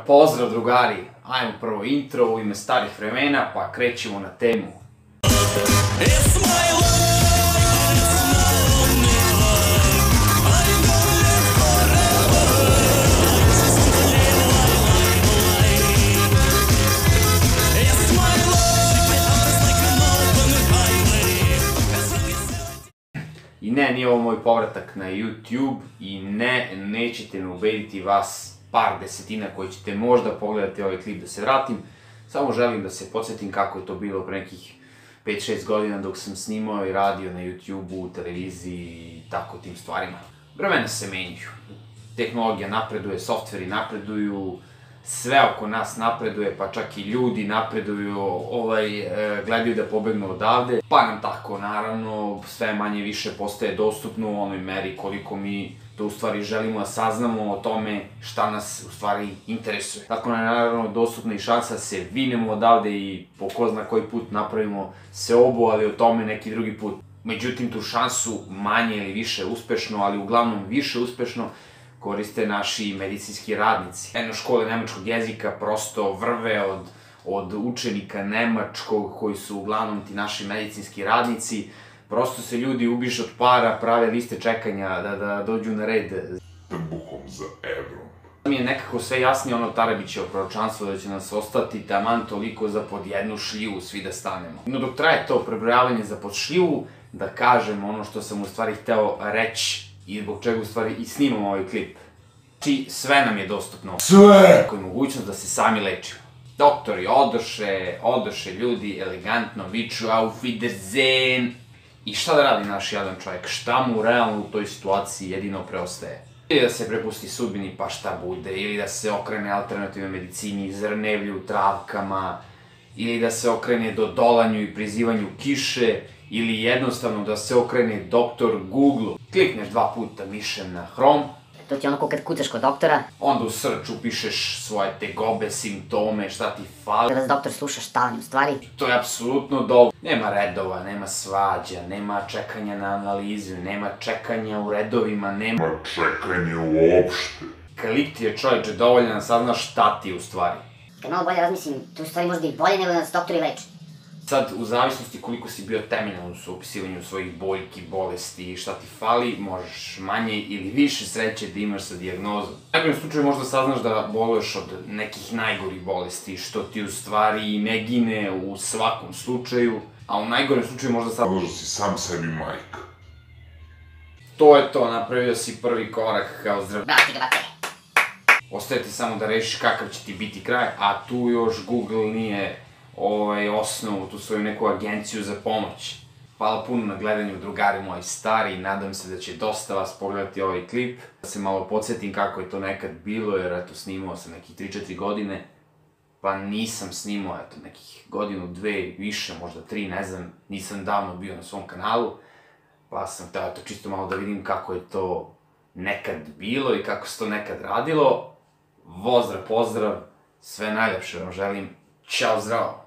Pozdrav drugari, ajmo prvo intro u ime starih vremena, pa krećemo na temu. I ne, nije ovo moj povratak na YouTube i ne, nećete me ubediti vas par desetina koji ćete možda pogledati ovaj klip da se vratim. Samo želim da se podsjetim kako je to bilo pre nekih 5-6 godina dok sam snimao i radio na YouTube-u, televiziji i tako tim stvarima. Vremena se menjaju. Tehnologija napreduje, softveri napreduju, sve oko nas napreduje, pa čak i ljudi napreduju, gledaju da pobegnu odavde. Pa nam tako, naravno, sve manje više postaje dostupno u onoj meri koliko mi to u stvari želimo da saznamo o tome šta nas u stvari interesuje. Tako nam je naravno dostupna i šansa da se vinemo odavde i po ko zna koji put napravimo seobu, ali o tome neki drugi put. Međutim, tu šansu manje ili više uspešno, ali uglavnom više uspešno, koriste naši medicinski radnici. Eno škole nemačkog jezika prosto vrve od učenika nemačkog koji su uglavnom ti naši medicinski radnici. Prosto se ljudi ubišu od para, prave liste čekanja da dođu na red. Trbuhom za evrom. Mi je nekako sve jasnije ono Tarabićevo proročanstvo da će nas ostati taman toliko za pod jednu šljivu svi da stanemo. No dok traje to prebrojavanje za pod šljivu, da kažem ono što sam u stvari hteo reći i zbog čega u stvari i snimam ovaj klip. Znači, sve nam je dostupno. Sve! Tako je mogućnost da se sami lečimo. Doktori odoše ljudi, elegantno viču, auf Wiedersehen. I šta da radi naš jadan čovjek? Šta mu realno u toj situaciji jedino preostaje? Ili da se prepusti sudbini pa šta bude, ili da se okrene alternativnoj medicini, zrnevlju, travkama, ili da se okrene dodolanju i prizivanju kiše, ili jednostavno da se okrene doktor Google. Klikneš 2 puta mišem na Chrome. To ti je ono ko kad kucaš kod doktora. Onda u search upišeš svoje tegobe, simptome, šta ti fali. Da vas doktor sluša šta vam je u stvari. To je apsolutno dovoljno. Nema redova, nema svađa, nema čekanja na analizu, nema čekanja u redovima, nema čekanje uopšte. Klik ti je čovječe dovoljan da saznaš šta ti je u stvari. Kad malo bolje razmislim, to je u stvari možda i bolje nego da nas doktori leče. Sad, u zavisnosti koliko si bio temeljan u opisivanju svojih boljki, bolesti i šta ti fali, možeš manje ili više sreće da imaš sa dijagnozom. U najgorem slučaju možda saznaš da boluješ od nekih najgorih bolesti, što ti u stvari ne gine u svakom slučaju, a u najgorem slučaju možda saznaš da si sam sebi majka. To je to, napravio si prvi korak kao zdrav. Brati ga, bate! Ostaje ti samo da rešiš kakav će ti biti kraj, a tu još Google nije osnovu, tu svoju neku agenciju za pomoć. Hvala puno na gledanju, drugari moji stari, nadam se da će dosta vas pogledati ovaj klip. Da se malo podsjetim kako je to nekad bilo, jer eto snimao sam nekih 3-4 godine, pa nisam snimao eto nekih godinu, 2, više, možda 3, ne znam, nisam davno bio na svom kanalu, pa sam hteo eto čisto malo da vidim kako je to nekad bilo i kako se to nekad radilo. Pozdrav, sve najlepše vam želim. Ćao, zdravo!